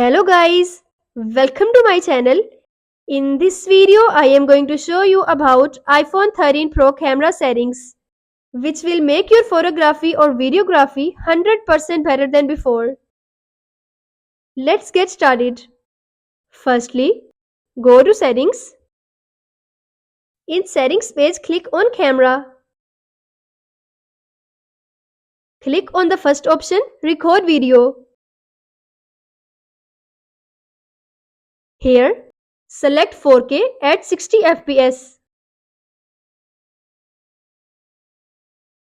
Hello guys, welcome to my channel. In this video, I am going to show you about iPhone 13 Pro camera settings, which will make your photography or videography 100% better than before. Let's get started. Firstly, go to Settings. In Settings page, click on Camera. Click on the first option, Record Video. Here, select 4K at 60 fps.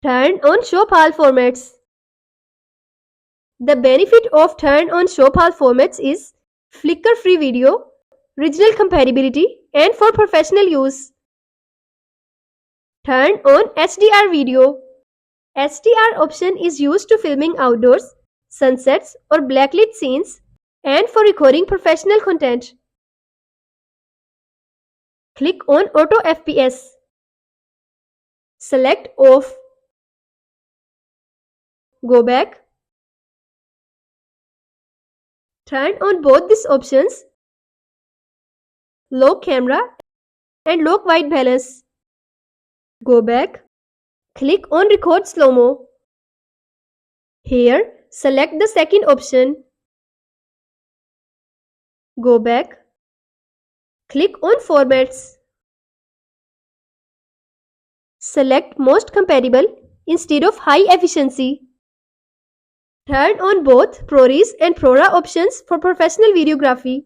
Turn on Show All Formats. The benefit of turn on Show All Formats is flicker-free video, regional compatibility, and for professional use. Turn on HDR video. HDR option is used to filming outdoors, sunsets, or blacklit scenes, and for recording professional content. Click on Auto FPS. Select Off. Go back. Turn on both these options, lock camera and lock white balance. Go back. Click on Record Slow-Mo. Here, select the second option. Go back. Click on Formats. Select Most Compatible instead of High Efficiency. Turn on both ProRes and ProRAW options for professional videography.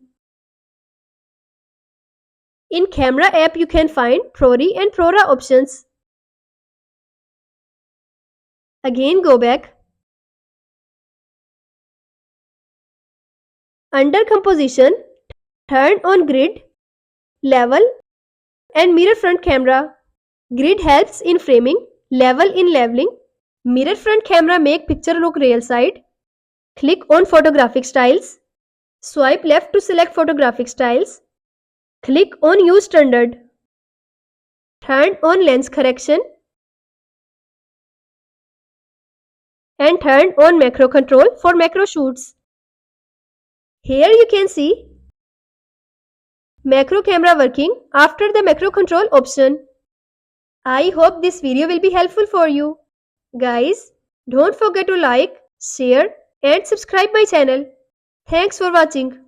In Camera app, you can find ProRes and ProRAW options. Again, go back. Under Composition, turn on Grid, Level, and Mirror Front Camera. Grid helps in framing, level in leveling. Mirror front camera make picture look real side. Click on Photographic Styles. Swipe left to select Photographic Styles. Click on Use Standard. Turn on Lens Correction. And turn on Macro Control for macro shoots. Here you can see macro camera working after the macro control option. I hope this video will be helpful for you. Guys, don't forget to like, share and subscribe my channel. Thanks for watching.